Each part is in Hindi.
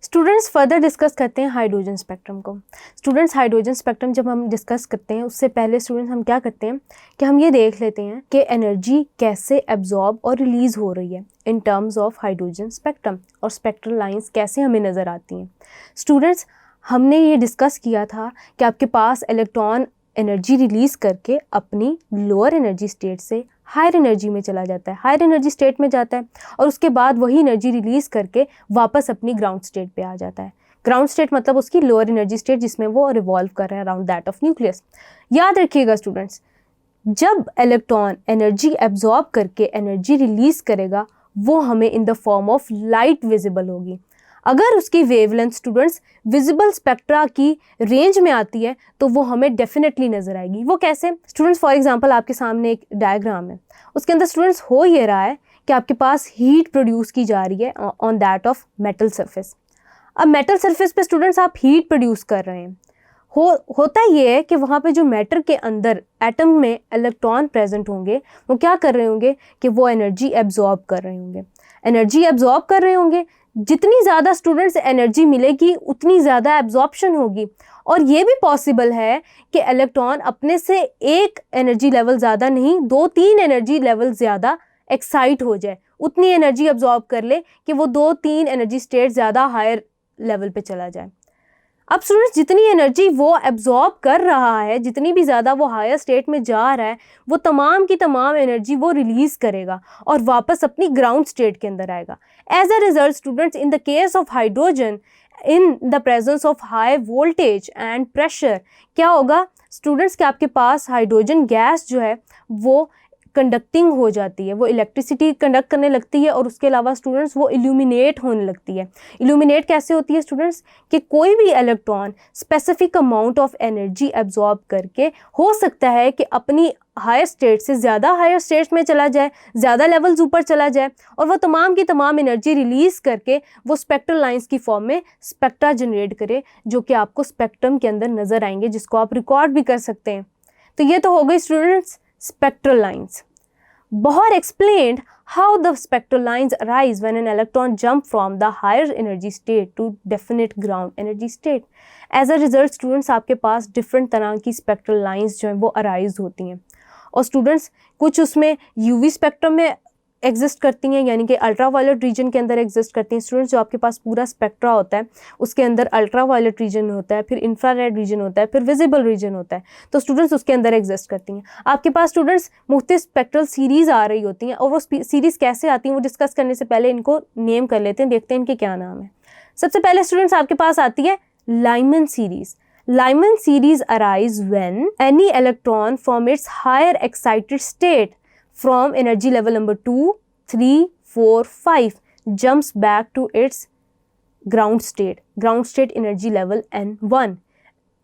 स्टूडेंट्स फर्दर डिस्कस करते हैं हाइड्रोजन स्पेक्ट्रम को। स्टूडेंट्स हाइड्रोजन स्पेक्ट्रम जब हम डिस्कस करते हैं उससे पहले स्टूडेंट्स हम क्या करते हैं कि हम ये देख लेते हैं कि एनर्जी कैसे एब्जॉर्ब और रिलीज़ हो रही है in terms of hydrogen spectrum, और स्पेक्ट्रल लाइंस कैसे हमें नज़र आती हैं। स्टूडेंट्स हमने ये डिस्कस किया था कि आपके पास इलेक्ट्रॉन एनर्जी रिलीज़ करके अपनी लोअर एनर्जी स्टेट से हायर एनर्जी में चला जाता है, हायर एनर्जी स्टेट में जाता है और उसके बाद वही एनर्जी रिलीज़ करके वापस अपनी ग्राउंड स्टेट पे आ जाता है। ग्राउंड स्टेट मतलब उसकी लोअर एनर्जी स्टेट जिसमें वो रिवॉल्व कर रहा है अराउंड दैट ऑफ न्यूक्लियस। याद रखिएगा स्टूडेंट्स, जब इलेक्ट्रॉन एनर्जी एब्जॉर्ब करके एनर्जी रिलीज़ करेगा वो हमें in the form of light visible होगी। अगर उसकी वेवलेंथ स्टूडेंट्स विजिबल स्पेक्ट्रा की रेंज में आती है तो वो हमें डेफिनेटली नज़र आएगी। वो कैसे? स्टूडेंट्स फॉर एग्जांपल आपके सामने एक डायग्राम है, उसके अंदर स्टूडेंट्स हो ये रहा है कि आपके पास हीट प्रोड्यूस की जा रही है on that of metal surface. अब मेटल सरफेस पे स्टूडेंट्स आप हीट प्रोड्यूस कर रहे हैं, होता ये है कि वहाँ पे जो मैटर के अंदर एटम में इलेक्ट्रॉन प्रेजेंट होंगे वो क्या कर रहे होंगे कि वो एनर्जी एब्जॉर्ब कर रहे होंगे, एनर्जी एब्जॉर्ब कर रहे होंगे। जितनी ज़्यादा स्टूडेंट्स एनर्जी मिलेगी उतनी ज़्यादा एब्जॉर्प्शन होगी, और ये भी पॉसिबल है कि इलेक्ट्रॉन अपने से एक एनर्जी लेवल ज़्यादा नहीं 2-3 एनर्जी लेवल ज़्यादा एक्साइट हो जाए, उतनी एनर्जी एब्जॉर्ब कर ले कि वो 2-3 एनर्जी स्टेट ज़्यादा हायर लेवल पे चला जाए। अब स्टूडेंट्स जितनी एनर्जी वो एब्जॉर्ब कर रहा है, जितनी भी ज़्यादा वो हायर स्टेट में जा रहा है, वो तमाम की तमाम एनर्जी वो रिलीज़ करेगा और वापस अपनी ग्राउंड स्टेट के अंदर आएगा। As a result students in the case of hydrogen in the presence of high voltage and pressure क्या होगा स्टूडेंट्स कि आपके पास हाइड्रोजन गैस जो है वो कंडक्टिंग हो जाती है, वो इलेक्ट्रिसिटी कंडक्ट करने लगती है और उसके अलावा स्टूडेंट्स वो इल्यूमिनेट होने लगती है। इल्यूमिनेट कैसे होती है स्टूडेंट्स कि कोई भी electron specific amount of energy absorb करके हो सकता है कि अपनी हायर स्टेट से ज़्यादा हायर स्टेट में चला जाए, ज़्यादा लेवल्स ऊपर चला जाए और वो तमाम की तमाम एनर्जी रिलीज़ करके वो स्पेक्ट्रल लाइंस की फॉर्म में स्पेक्ट्रा जनरेट करे, जो कि आपको स्पेक्ट्रम के अंदर नज़र आएंगे, जिसको आप रिकॉर्ड भी कर सकते हैं। तो ये तो हो गई students spectral lines. Bohr explained how the spectral lines arise when an electron jump from the higher energy state to definite ground energy state. As a result, students आपके पास different तरह की spectral lines जो हैं वो arise होती हैं, और students कुछ उसमें UV स्पेक्ट्रम में एग्जिस्ट करती हैं, यानी कि अल्ट्रा वायलेट रीजन के अंदर एग्जिस्ट करती हैं। स्टूडेंट्स जो आपके पास पूरा स्पेक्ट्रा होता है उसके अंदर अल्ट्रा वायलेट रीजन होता है, फिर इंफ्रारेड रीजन होता है, फिर विजिबल रीजन होता है, तो स्टूडेंट्स उसके अंदर एग्जिस्ट करती हैं। आपके पास स्टूडेंट्स मुख्तलिफ स्पेक्ट्रल सीरीज़ आ रही होती हैं, और वो सीरीज़ कैसे आती हैं वो डिस्कस करने से पहले इनको नेम कर लेते हैं, देखते हैं इनके क्या नाम है। सबसे पहले स्टूडेंट्स आपके पास आती है Lyman series. Lyman series arise when any electron from its higher excited state from energy level number 2, 3, 4, 5 jumps back to its ground state energy level N1.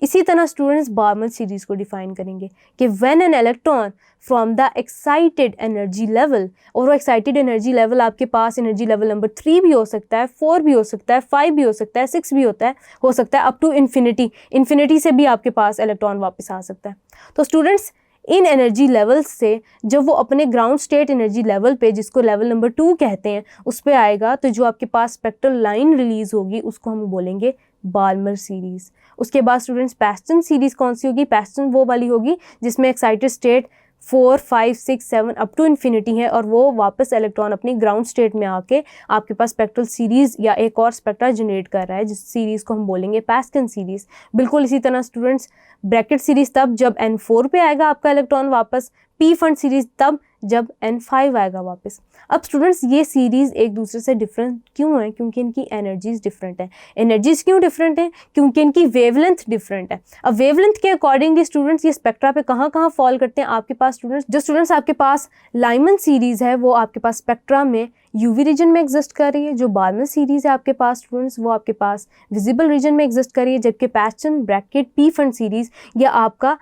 इसी तरह स्टूडेंट्स बार्मन सीरीज़ को डिफाइन करेंगे कि when an electron from the excited energy level, और वो एक्साइटेड एनर्जी लेवल आपके पास एनर्जी लेवल नंबर 3 भी हो सकता है, 4 भी हो सकता है, 5 भी हो सकता है, 6 भी हो सकता है अप टू इन्फिनिटी से भी आपके पास इलेक्ट्रॉन वापस आ सकता है। तो स्टूडेंट्स इन एनर्जी लेवल्स से जब वो अपने ग्राउंड स्टेट एनर्जी लेवल पे, जिसको लेवल नंबर 2 कहते हैं, उस पे आएगा तो जो आपके पास स्पेक्ट्रल लाइन रिलीज़ होगी उसको हम बोलेंगे बाल्मर सीरीज़। उसके बाद स्टूडेंट्स पैस्टन सीरीज़ कौन सी होगी? पैस्टन वो वाली होगी जिसमें excited state 4, 5, 6, 7 up to infinity है, और वो वापस इलेक्ट्रॉन अपनी ग्राउंड स्टेट में आके आपके पास स्पेक्ट्रल सीरीज़ या एक और स्पेक्ट्रा जनरेट कर रहा है, जिस सीरीज़ को हम बोलेंगे पैस्कन सीरीज़। बिल्कुल इसी तरह स्टूडेंट्स ब्रैकेट सीरीज़ तब जब N4 पे आएगा आपका इलेक्ट्रॉन वापस, पी फंड सीरीज़ तब जब N5 आएगा वापस। अब स्टूडेंट्स ये सीरीज़ एक दूसरे से डिफरेंट क्यों है? क्योंकि इनकी एनर्जीज़ डिफरेंट है। एनर्जीज़ क्यों डिफरेंट है? क्योंकि इनकी वेवलेंथ डिफरेंट है। अब वेवलेंथ के अकॉर्डिंगली स्टूडेंट्स ये स्पेक्ट्रा पे कहाँ कहाँ फॉल करते हैं आपके पास स्टूडेंट्स? जो स्टूडेंट्स आपके पास लाइमन सीरीज़ है वो आपके पास स्पेक्ट्रा में यूवी रीजन में एग्जिस्ट कर रही है, जो बार्मन सीरीज़ है आपके पास स्टूडेंट्स वो आपके पास विजिबल रीजन में एग्जिस्ट कर रही है, जबकि Paschen Brackett Pfund series या आपका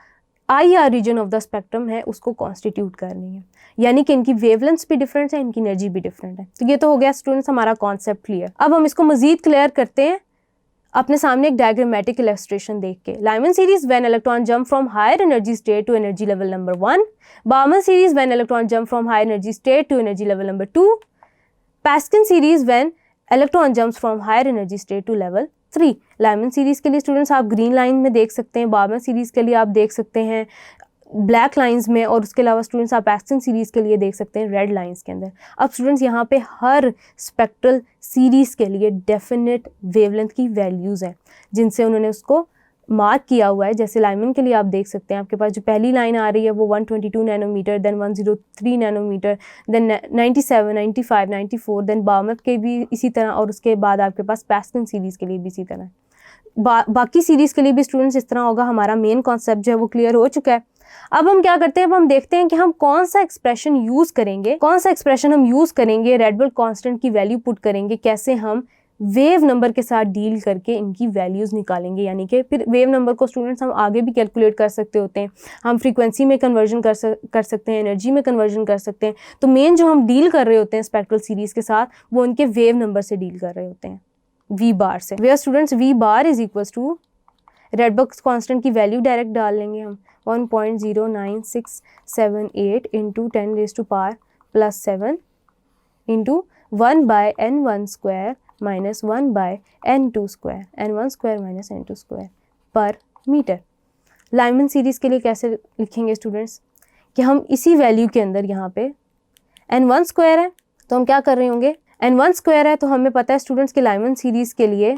IR region of the spectrum है उसको कॉन्स्टिट्यूट कर रही है, यानी कि इनकी वेवलेंथ्स भी डिफरेंट है, इनकी एनर्जी भी डिफरेंट है। तो ये तो हो गया स्टूडेंट्स हमारा कॉन्सेप्ट क्लियर। अब हम इसको मजीद क्लियर करते हैं अपने सामने एक डायग्रामेटिक इलस्ट्रेशन देख के। Lyman series when electron jump from higher energy state to energy level number 1, Balmer series when electron jump from higher energy state to energy level number 2, Paschen series when electron jumps from higher energy state to level 3। Lyman series के लिए स्टूडेंट्स आप ग्रीन लाइन में देख सकते हैं, बार्मर सीरीज़ के लिए आप देख सकते हैं ब्लैक लाइंस में, और उसके अलावा स्टूडेंट्स आप एक्सन सीरीज़ के लिए देख सकते हैं रेड लाइंस के अंदर। अब स्टूडेंट्स यहाँ पे हर स्पेक्ट्रल सीरीज़ के लिए डेफिनेट वेवलेंथ की वैल्यूज़ हैं जिनसे उन्होंने उसको मार्क किया हुआ है। जैसे लाइमन के लिए आप देख सकते हैं, आपके पास जो पहली लाइन आ रही है वो 122 nanometre, then 103 nanometre, then 97, 95, 94, then Balmer के भी इसी तरह, और उसके बाद आपके पास पैस्कन सीरीज़ के लिए भी इसी तरह। बाकी सीरीज़ के लिए भी स्टूडेंट्स इस तरह होगा। हमारा मेन कॉन्सेप्ट जो है वो क्लियर हो चुका है। अब हम क्या करते हैं, अब हम देखते हैं कि हम कौन सा एक्सप्रेशन यूज़ करेंगे, रेडबर्ग कांस्टेंट की वैल्यू पुट करेंगे, कैसे हम वेव नंबर के साथ डील करके इनकी वैल्यूज़ निकालेंगे। यानी कि फिर वेव नंबर को स्टूडेंट्स हम आगे भी कैलकुलेट कर सकते होते हैं, हम फ्रीक्वेंसी में कन्वर्जन कर सकते हैं, एनर्जी में कन्वर्जन कर सकते हैं। तो मेन जो हम डील कर रहे होते हैं स्पेक्ट्रल सीरीज़ के साथ, वो उनके वेव नंबर से डील कर रहे होते हैं, वी बार से। Where students v bar is equals to Rydberg constant की वैल्यू डायरेक्ट डाल लेंगे हम 1.09678 into 10⁻⁻7 into 1/n1 square minus 1/n2 square, n1 square minus n2 square per metre. Lyman series के लिए कैसे लिखेंगे स्टूडेंट्स कि हम इसी वैल्यू के अंदर यहाँ पे n1 स्क्वायर है तो हम क्या कर रहे होंगे, n1 स्क्वायर है तो हमें पता है स्टूडेंट्स कि लाइमन सीरीज़ के लिए,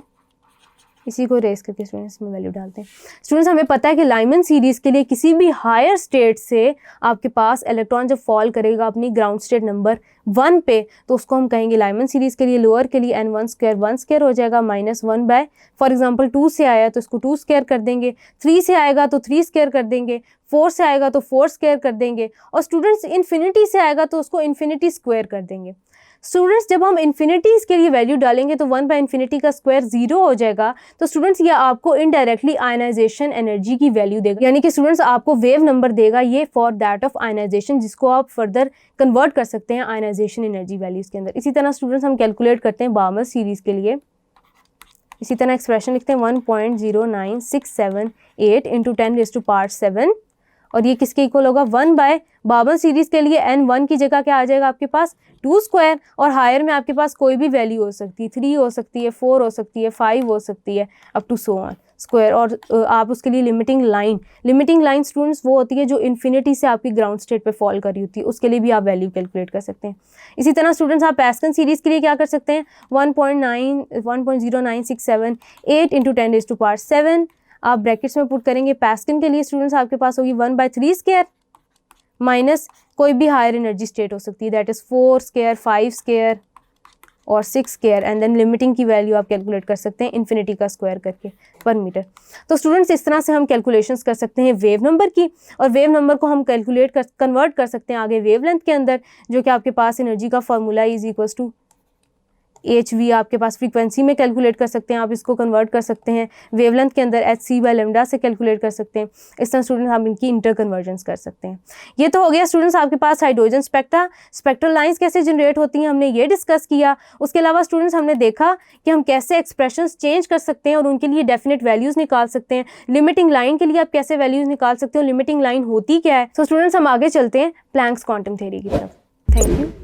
इसी को रेस करके स्टूडेंट्स में वैल्यू डालते हैं। स्टूडेंट्स हमें पता है कि लाइमन सीरीज़ के लिए किसी भी हायर स्टेट से आपके पास इलेक्ट्रॉन जब फॉल करेगा अपनी ग्राउंड स्टेट नंबर 1 पे, तो उसको हम कहेंगे लाइमन सीरीज़ के लिए लोअर के लिए n1 स्क्वायर 1 स्क्वायर हो जाएगा माइनस 1 बाय, फॉर एग्जांपल 2 से आया तो इसको 2 स्क्वायर कर देंगे, 3 से आएगा तो 3 स्क्वायर कर देंगे, 4 से आएगा तो 4 स्क्वायर कर देंगे, और स्टूडेंट्स इन्फिनिटी से आएगा तो उसको इन्फिनिटी स्क्वायर कर देंगे। स्टूडेंट्स जब हम इन्फिनिटीज़ के लिए वैल्यू डालेंगे तो 1/इन्फिनिटी का स्क्वायर 0 हो जाएगा। तो स्टूडेंट्स ये आपको इनडायरेक्टली आयनाइजेशन एनर्जी की वैल्यू देगा, यानी कि स्टूडेंट्स आपको वेव नंबर देगा ये फॉर दैट ऑफ आयनाइजेशन, जिसको आप फर्दर कन्वर्ट कर सकते हैं आयनाइजेशन एनर्जी वैल्यूज़ के अंदर। इसी तरह स्टूडेंट्स हम कैलकुलेट करते हैं बार्मर सीरीज़ के लिए, इसी तरह एक्सप्रेशन लिखते हैं 1.09678 इंटू 10⁻⁷, और ये किसके इक्वल होगा 1 बार्मर सीरीज़ के लिए n1 की जगह क्या आ जाएगा आपके पास 2 स्क्वायर, और हायर में आपके पास कोई भी वैल्यू हो सकती है, 3 हो सकती है, 4 हो सकती है, 5 हो सकती है, up to so on square. और आप उसके लिए लिमिटिंग लाइन स्टूडेंट्स वो होती है जो इन्फिनिटी से आपकी ग्राउंड स्टेट पे फॉल कर रही होती है, उसके लिए भी आप वैल्यू कैलकुलेट कर सकते हैं। इसी तरह स्टूडेंट्स आप पैस्कल सीरीज़ के लिए क्या कर सकते हैं 1.09678 इंटू 10⁻⁷ आप ब्रैकेट्स में पुट करेंगे। पैस्कल के लिए स्टूडेंट्स आपके पास होगी 1/3 स्क्वायर माइनस कोई भी हायर एनर्जी स्टेट हो सकती है, दैट इज़ 4 स्क्वायर, 5 स्क्वायर और 6 स्क्वायर, एंड देन लिमिटिंग की वैल्यू आप कैलकुलेट कर सकते हैं इन्फिनिटी का स्क्वायर करके पर मीटर। तो स्टूडेंट्स इस तरह से हम कैलकुलेशंस कर सकते हैं वेव नंबर की, और वेव नंबर को हम कन्वर्ट कर सकते हैं आगे वेवलेंथ के अंदर, जो कि आपके पास एनर्जी का formula is equals to HV आपके पास फ्रीक्वेंसी में कैलकुलेट कर सकते हैं, आप इसको कन्वर्ट कर सकते हैं वेवलेंथ के अंदर hc/λ से कैलकुलेट कर सकते हैं। इस तरह स्टूडेंट्स हम इनकी इंटर कन्वर्जन्स कर सकते हैं। ये तो हो गया स्टूडेंट्स आपके पास हाइड्रोजन स्पेक्ट्रा, स्पेक्ट्रल लाइंस कैसे जनरेट होती हैं हमने ये डिस्कस किया। उसके अलावा स्टूडेंट्स हमने देखा कि हम कैसे एक्सप्रेशंस चेंज कर सकते हैं और उनके लिए डेफिनेट वैल्यूज़ निकाल सकते हैं। लिमिटिंग लाइन के लिए आप कैसे वैल्यूज़ निकाल सकते हो, लिमिटिंग लाइन होती क्या है। सो स्टूडेंट्स हम आगे चलते हैं प्लैंक्स क्वांटम थ्योरी की तरफ। Thank you.